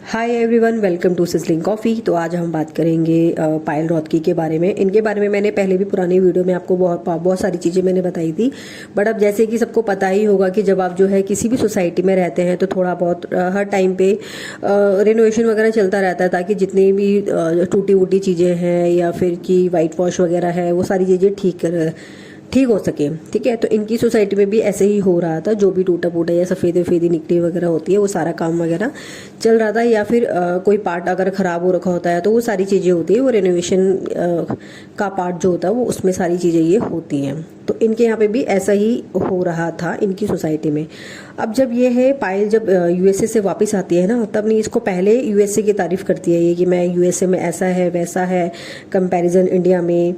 Hi everyone, welcome to sizzling coffee. तो आज हम बात करेंगे पायल रॉथकी के बारे में। इनके बारे में मैंने पहले भी पुरानी वीडियो में आपको बहुत सारी चीज़ें मैंने बताई थी। बट अब जैसे कि सबको पता ही होगा कि जब आप जो है किसी भी सोसाइटी में रहते हैं तो थोड़ा बहुत हर टाइम पे रेनोवेशन वगैरह चलता रहता है, ताकि जितनी भी टूटी वूटी चीज़ें हैं या फिर कि वाइट वॉश वगैरह है वो सारी चीज़ें ठीक हो सके। ठीक है, तो इनकी सोसाइटी में भी ऐसे ही हो रहा था। जो भी टूटा फूटा या सफ़ेद वफेदी निकली वगैरह होती है वो सारा काम वगैरह चल रहा था, या फिर कोई पार्ट अगर ख़राब हो रखा होता है तो वो सारी चीज़ें होती है। वो रेनोवेशन का पार्ट जो होता है वो उसमें सारी चीज़ें ये होती हैं। तो इनके यहाँ पे भी ऐसा ही हो रहा था इनकी सोसाइटी में। अब जब ये है पायल जब यूएसए से वापस आती है ना, तब नहीं इसको पहले यूएसए की तारीफ़ करती है ये कि मैं यूएसए में ऐसा है वैसा है, कंपैरिजन इंडिया में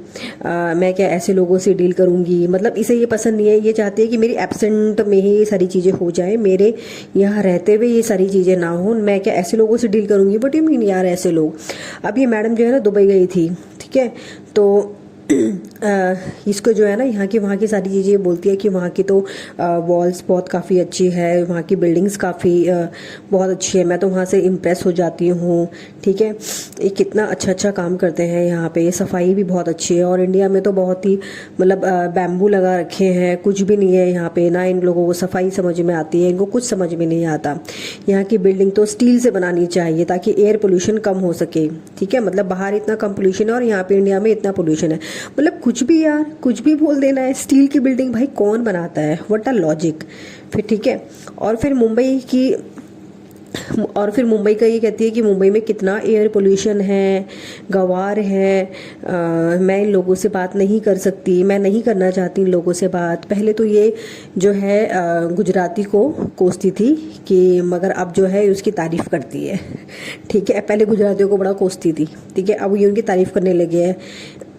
मैं क्या ऐसे लोगों से डील करूँगी। मतलब इसे ये पसंद नहीं है, ये चाहती है कि मेरी एब्सेंट में ही ये सारी चीज़ें हो जाए, मेरे यहाँ रहते हुए ये सारी चीज़ें ना हो। मैं क्या ऐसे लोगों से डील करूँगी। बट यू मीन यार ऐसे लोग। अब ये मैडम जो है ना दुबई गई थी, ठीक है, तो इसको जो है ना यहाँ की वहाँ की सारी चीज़ें बोलती है कि वहाँ की तो वॉल्स बहुत काफ़ी अच्छी है, वहाँ की बिल्डिंग्स काफ़ी बहुत अच्छी है, मैं तो वहाँ से इम्प्रेस हो जाती हूँ। ठीक है, ये कितना अच्छा काम करते हैं यहाँ पे, सफाई भी बहुत अच्छी है। और इंडिया में तो बहुत ही मतलब बैम्बू लगा रखे हैं, कुछ भी नहीं है यहाँ पे। ना इन लोगों को सफाई समझ में आती है, इनको कुछ समझ में नहीं आता। यहाँ की बिल्डिंग तो स्टील से बनानी चाहिए ताकि एयर पोल्यूशन कम हो सके। ठीक है, मतलब बाहर इतना कम पोल्यूशन है और यहाँ पे इंडिया में इतना पोल्यूशन है। मतलब कुछ भी यार, कुछ भी बोल देना है। स्टील की बिल्डिंग भाई कौन बनाता है, व्हाट अ लॉजिक। फिर ठीक है, और फिर मुंबई का ये कहती है कि मुंबई में कितना एयर पोल्यूशन है, गंवार है। मैं इन लोगों से बात नहीं कर सकती, मैं नहीं करना चाहती इन लोगों से बात। पहले तो ये जो है गुजराती को कोसती थी कि, मगर अब जो है उसकी तारीफ करती है। ठीक है, पहले गुजरातियों को बड़ा कोसती थी। ठीक है, अब ये उनकी तारीफ करने लगे हैं।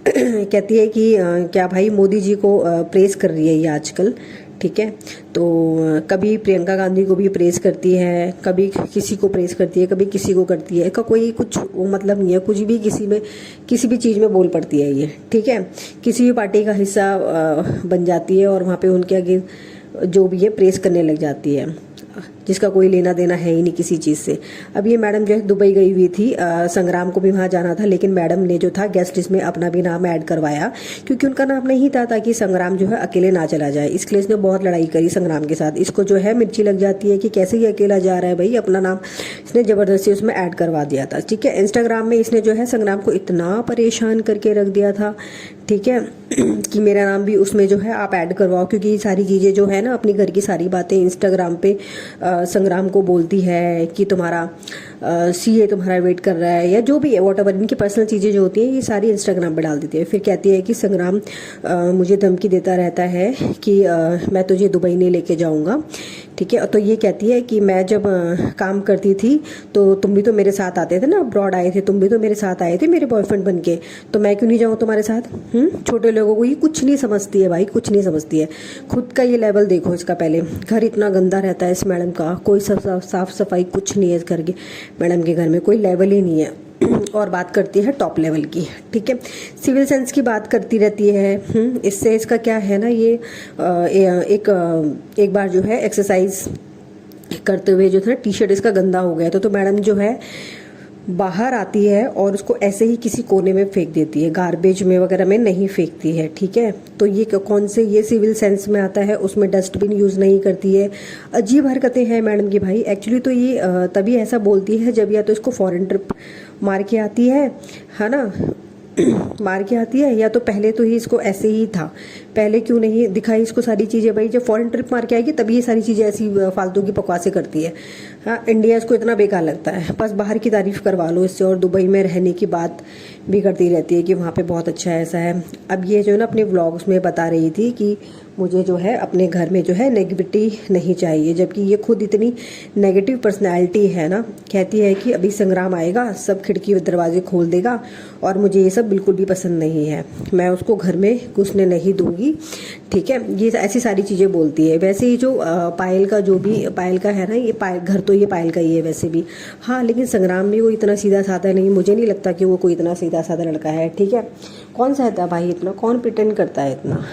कहती है कि क्या भाई मोदी जी को प्रेज कर रही है ये आजकल। ठीक है, तो कभी प्रियंका गांधी को भी प्रेज करती है, कभी किसी को प्रेज करती है, कभी किसी को करती है। इसका कोई कुछ मतलब नहीं है, कुछ भी किसी भी चीज़ में बोल पड़ती है ये। ठीक है, किसी भी पार्टी का हिस्सा बन जाती है और वहाँ पे उनके आगे जो भी है प्रेज करने लग जाती है, जिसका कोई लेना देना है ही नहीं किसी चीज़ से। अब ये मैडम जो है दुबई गई हुई थी, संग्राम को भी वहाँ जाना था, लेकिन मैडम ने जो था गेस्ट लिस्ट में अपना भी नाम ऐड करवाया, क्योंकि उनका नाम नहीं था, ताकि संग्राम जो है अकेले ना चला जाए। इसके लिए इसने बहुत लड़ाई करी संग्राम के साथ। इसको जो है मिर्ची लग जाती है कि कैसे ये अकेला जा रहा है भाई, अपना नाम इसने ज़बरदस्ती उसमें ऐड करवा दिया था। ठीक है, इंस्टाग्राम में इसने जो है संग्राम को इतना परेशान करके रख दिया था, ठीक है, कि मेरा नाम भी उसमें जो है आप ऐड करवाओ, क्योंकि ये सारी चीज़ें जो है ना अपनी घर की सारी बातें इंस्टाग्राम पे संग्राम को बोलती है कि तुम्हारा सीए तुम्हारा वेट कर रहा है, या जो भी है व्हाटएवर इनकी पर्सनल चीज़ें जो होती हैं ये सारी इंस्टाग्राम पे डाल देती है। फिर कहती है कि संग्राम मुझे धमकी देता रहता है कि मैं तुझे दुबई नहीं लेके जाऊँगा। ठीक है, तो ये कहती है कि मैं जब काम करती थी तो तुम भी तो मेरे साथ आते थे ना, अब्रॉड आए थे, तुम भी तो मेरे साथ आए थे मेरे बॉयफ्रेंड बन के, तो मैं क्यों नहीं जाऊँ तुम्हारे साथ। छोटे लोगों को ये कुछ नहीं समझती है भाई, कुछ नहीं समझती है। खुद का ये लेवल देखो इसका। पहले घर इतना गंदा रहता है इस मैडम का, कोई साफ सफाई कुछ नहीं है इस घर के। मैडम के घर में कोई लेवल ही नहीं है। और बात करती है टॉप लेवल की। ठीक है, सिविल सेंस की बात करती रहती है। इससे इसका क्या है ना, ये एक बार जो है एक्सरसाइज करते हुए जो था टी शर्ट इसका गंदा हो गया तो मैडम जो है बाहर आती है और उसको ऐसे ही किसी कोने में फेंक देती है, गार्बेज में वगैरह में नहीं फेंकती है। ठीक है, तो ये कौन से ये सिविल सेंस में आता है, उसमें डस्टबिन यूज़ नहीं करती है। अजीब हरकतें हैं मैडम की भाई। एक्चुअली तो ये तभी ऐसा बोलती है जब या तो इसको फॉरेन ट्रिप मार के आती है ना, मार के आती है, या तो पहले तो ही इसको ऐसे ही था। पहले क्यों नहीं दिखाई इसको सारी चीज़ें भाई, जब फॉरेन ट्रिप मार के आएगी तभी ये सारी चीज़ें ऐसी फालतू की बकवासें करती है। हाँ, इंडिया इसको इतना बेकार लगता है, बस बाहर की तारीफ करवा लो इससे। और दुबई में रहने की बात भी करती रहती है कि वहाँ पे बहुत अच्छा है, ऐसा है। अब ये जो है ना अपने व्लॉग्स में बता रही थी कि मुझे जो है अपने घर में जो है नेगेटिविटी नहीं चाहिए, जबकि ये खुद इतनी नेगेटिव पर्सनैलिटी है ना। कहती है कि अभी संग्राम आएगा, सब खिड़की दरवाजे खोल देगा और मुझे ये सब बिल्कुल भी पसंद नहीं है, मैं उसको घर में घुसने नहीं दूंगी। होगी, ठीक है। ये ऐसी सारी चीज़ें बोलती है। वैसे ही जो पायल का जो भी पायल का है ना, ये पायल घर तो ये पायल का ही है वैसे भी, हाँ। लेकिन संग्राम भी वो इतना सीधा साधा नहीं, मुझे नहीं लगता कि वो कोई इतना सीधा साधा लड़का है, ठीक है। कौन सा है भाई इतना, कौन प्रिटेंड करता है इतना।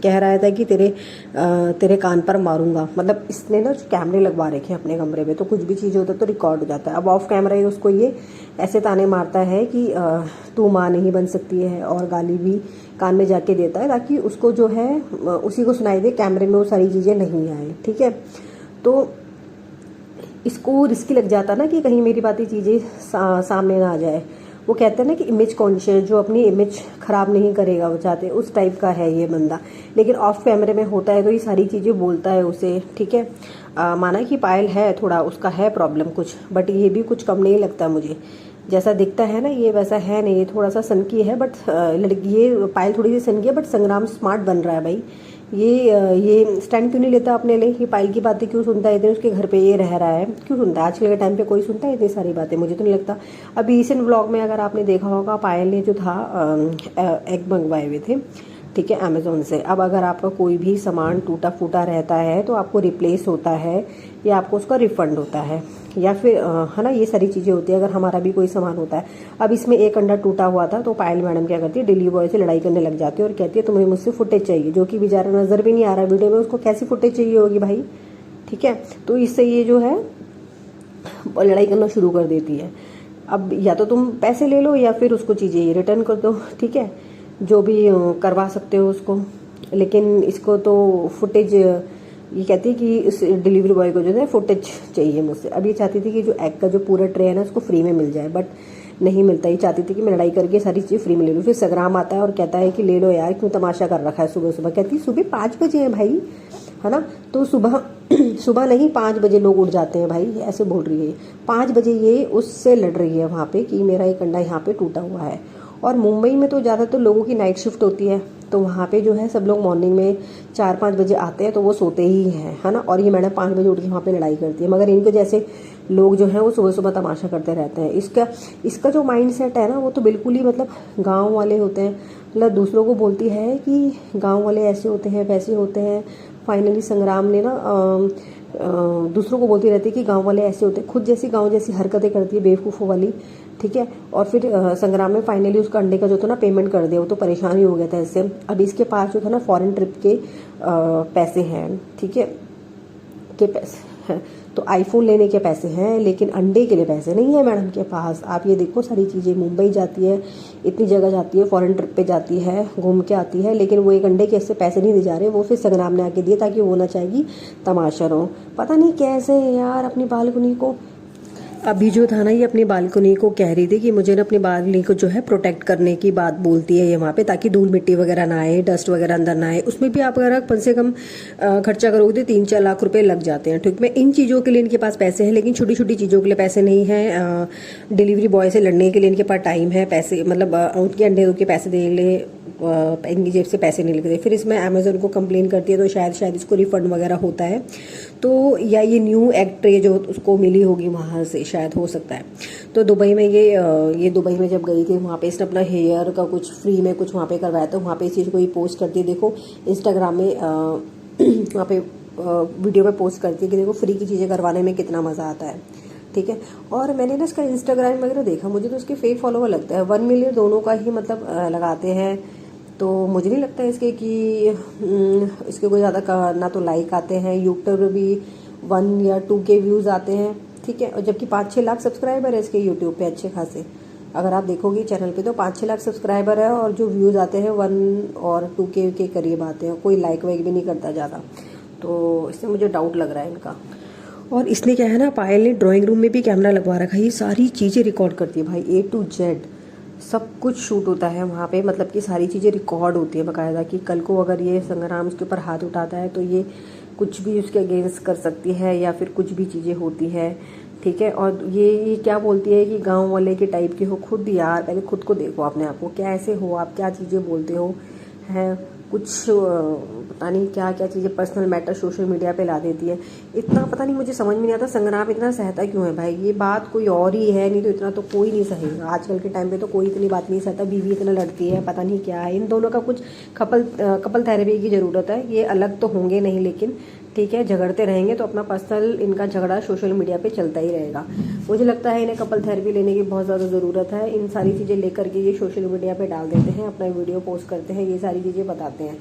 कह रहा था कि तेरे कान पर मारूंगा, मतलब इसने ना कैमरे लगवा रखे हैं अपने कमरे में, तो कुछ भी चीज़ होता है तो रिकॉर्ड हो जाता है। अब ऑफ कैमरा ही उसको ये ऐसे ताने मारता है कि तू माँ नहीं बन सकती है, और गाली भी कान में जाके देता है ताकि उसको जो है उसी को सुनाई दे, कैमरे में वो सारी चीज़ें नहीं आए, ठीक है। तो इसको रिस्की लग जाता ना कि कहीं मेरी बातें चीज़ें सामने ना आ जाए। वो कहते हैं ना कि इमेज कॉन्शियस, जो अपनी इमेज खराब नहीं करेगा वो चाहते, उस टाइप का है ये बंदा। लेकिन ऑफ कैमरे में होता है तो ये सारी चीज़ें बोलता है उसे, ठीक है। माना कि पायल है थोड़ा उसका है प्रॉब्लम कुछ, बट ये भी कुछ कम नहीं लगता मुझे। जैसा दिखता है ना ये वैसा है नहीं, ये थोड़ा सा सनकी है, बट लड़की ये पायल थोड़ी सी सनकी है, बट संग्राम स्मार्ट बन रहा है भाई। ये स्टैंड क्यों नहीं लेता अपने लिए, ये पायल की बातें क्यों सुनता है इतने, उसके घर पे ये रह रहा है क्यों सुनता है। आजकल के टाइम पे कोई सुनता है इतनी सारी बातें, मुझे तो नहीं लगता। अभी रिसेंट व्लॉग में अगर आपने देखा होगा, पायल ने जो था एग मंगवाए हुए थे, ठीक है, अमेज़ोन से। अब अगर आपका कोई भी सामान टूटा फूटा रहता है तो आपको रिप्लेस होता है या आपको उसका रिफंड होता है, या फिर है ना, ये सारी चीज़ें होती है अगर हमारा भी कोई सामान होता है। अब इसमें एक अंडा टूटा हुआ था तो पायल मैडम क्या करती है, डिलीवरी बॉय से लड़ाई करने लग जाती है और कहती है तुम्हें मुझसे फुटेज चाहिए, जो कि बेचारा नज़र भी नहीं आ रहा वीडियो में, उसको कैसी फुटेज चाहिए होगी भाई, ठीक है। तो इससे ये जो है लड़ाई करना शुरू कर देती है। अब या तो तुम पैसे ले लो या फिर उसको चीज़ें रिटर्न कर दो, ठीक है, जो भी करवा सकते हो उसको। लेकिन इसको तो फुटेज, ये कहती है कि इस डिलीवरी बॉय को जो है फुटेज चाहिए मुझसे। अब ये चाहती थी कि जो एग का जो पूरा ट्रे है ना उसको फ्री में मिल जाए, बट नहीं मिलता। ये चाहती थी कि मैं लड़ाई करके सारी चीज़ फ्री में ले लूँ। फिर संग्राम आता है और कहता है कि ले लो यार, क्यों तमाशा कर रखा है सुबह सुबह। कहती है सुबह 5 बजे है भाई, है ना, तो सुबह सुबह नहीं 5 बजे लोग उठ जाते हैं भाई, ऐसे बोल रही है। 5 बजे ये उससे लड़ रही है वहाँ पे कि मेरा एक अंडा यहाँ पे टूटा हुआ है। और मुंबई में तो ज़्यादातर लोगों की नाइट शिफ्ट होती है, तो वहाँ पे जो है सब लोग मॉर्निंग में 4-5 बजे आते हैं, तो वो सोते ही हैं, है ना। और ये मैडम 5 बजे उठ के वहाँ पे लड़ाई करती है। मगर इनके जैसे लोग जो हैं वो सुबह सुबह तमाशा करते रहते हैं। इसका जो माइंड सेट है ना वो तो बिल्कुल ही मतलब गाँव वाले होते हैं। मतलब दूसरों को बोलती है कि गाँव वाले ऐसे होते हैं वैसे होते हैं। फाइनली संग्राम ने ना दूसरों को बोलती रहती है कि गांव वाले ऐसे होते हैं, खुद जैसी गांव जैसी हरकतें करती है बेवकूफ़ों वाली, ठीक है। और फिर संग्राम में फाइनली उसका अंडे का जो था ना पेमेंट कर दिया, वो तो परेशान ही हो गया था इससे। अब इसके पास जो था ना फॉरेन ट्रिप के पैसे हैं, ठीक है, के पैसे हैं, तो आईफोन लेने के पैसे हैं, लेकिन अंडे के लिए पैसे नहीं है मैडम के पास। आप ये देखो सारी चीज़ें, मुंबई जाती है, इतनी जगह जाती है, फॉरेन ट्रिप पे जाती है, घूम के आती है, लेकिन वो एक अंडे के इससे पैसे नहीं दे जा रहे। वो फिर संग्राम ने आके दिए ताकि वो ना चाहेगी तमाशा रहो। पता नहीं कैसे यार अपनी बालकनी को, अभी जो था ना ये अपनी बालकनी को कह रही थी कि मुझे ना अपनी बालकनी को जो है प्रोटेक्ट करने की बात बोलती है ये वहाँ पे, ताकि धूल मिट्टी वगैरह ना आए, डस्ट वगैरह अंदर ना आए। उसमें भी आप अगर कम से कम खर्चा करोगे तो 3-4 लाख रुपए लग जाते हैं, ठीक है। इन चीज़ों के लिए इनके पास पैसे हैं, लेकिन छोटी छोटी चीज़ों के लिए पैसे नहीं है। डिलीवरी बॉय से लड़ने के लिए इनके पास टाइम है, पैसे मतलब उनके अंडे के पैसे दे ले, इनकी जेब से पैसे नहीं लगते। फिर इसमें अमेजोन को कंप्लेन करती है तो शायद इसको रिफंड वगैरह होता है, तो या ये न्यू एग ट्रे जो उसको मिली होगी वहाँ से शायद हो सकता है। तो दुबई में ये दुबई में जब गई थी वहाँ पे इसने अपना हेयर का कुछ फ्री में कुछ वहाँ पे करवाया, तो वहाँ पे इस चीज़ को ही पोस्ट करती है। देखो इंस्टाग्राम में वहाँ पे वीडियो में पोस्ट करती है कि देखो फ्री की चीज़ें करवाने में कितना मज़ा आता है, ठीक है। और मैंने ना इसका इंस्टाग्राम वगैरह देखा, मुझे तो उसके फेक फॉलोवर लगता है 1 मिलियन दोनों का ही मतलब लगाते हैं। तो मुझे नहीं लगता इसके कि इसके कोई ज़्यादा ना तो लाइक आते हैं, यूट्यूब पर भी 1 या 2 के व्यूज़ आते हैं, ठीक है। और जबकि 5-6 लाख सब्सक्राइबर है इसके यूट्यूब पे अच्छे खासे। अगर आप देखोगे चैनल पे तो 5-6 लाख सब्सक्राइबर है, और जो व्यूज़ आते हैं 1 और 2 के करीब आते हैं। कोई लाइक वाइक भी नहीं करता ज़्यादा, तो इससे मुझे डाउट लग रहा है इनका। और इसने क्या है ना, पायल ने ड्राइंग रूम में भी कैमरा लगवा रखा है, ये सारी चीज़ें रिकॉर्ड करती है भाई, A to Z सब कुछ शूट होता है वहाँ पे। मतलब कि सारी चीज़ें रिकॉर्ड होती है बाकायदा, कि कल को अगर ये संग्राम इसके ऊपर हाथ उठाता है तो ये कुछ भी उसके अगेंस्ट कर सकती है, या फिर कुछ भी चीज़ें होती है, ठीक है। और ये क्या बोलती है कि गांव वाले के टाइप के हो खुद यार, पहले खुद को देखो अपने आप को, क्या ऐसे हो आप, क्या चीज़ें बोलते हो हैं। कुछ पता नहीं क्या क्या चीज़ें पर्सनल मैटर सोशल मीडिया पे ला देती है। इतना पता नहीं, मुझे समझ में नहीं आता संग्राम इतना सहता क्यों है भाई। ये बात कोई और ही है, नहीं तो इतना तो कोई नहीं सहेगा। आजकल के टाइम पे तो कोई इतनी बात नहीं सहता, बीवी इतना लड़ती है, पता नहीं क्या है। इन दोनों का कुछ कपल थेरेपी की ज़रूरत है। ये अलग तो होंगे नहीं, लेकिन ठीक है, झगड़ते रहेंगे तो अपना पर्सनल इनका झगड़ा सोशल मीडिया पे चलता ही रहेगा। मुझे लगता है इन्हें कपल थेरेपी लेने की बहुत ज़्यादा ज़रूरत है। इन सारी चीज़ें लेकर के ये सोशल मीडिया पे डाल देते हैं, अपना वीडियो पोस्ट करते हैं, ये सारी चीज़ें बताते हैं।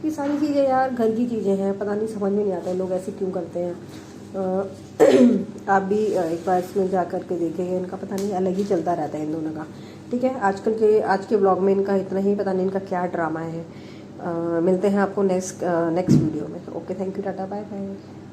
ये सारी चीज़ें यार घर की चीज़ें हैं, पता नहीं, समझ में नहीं आता लोग ऐसे क्यों करते हैं। आप भी एक बार इसमें जा कर के देखेंगे, इनका पता नहीं अलग ही चलता रहता है इन दोनों का। ठीक है, आज के व्लॉग में इनका इतना ही, पता नहीं इनका क्या ड्रामा है। मिलते हैं आपको नेक्स्ट वीडियो में। Okay, thank you, tata, bye bye.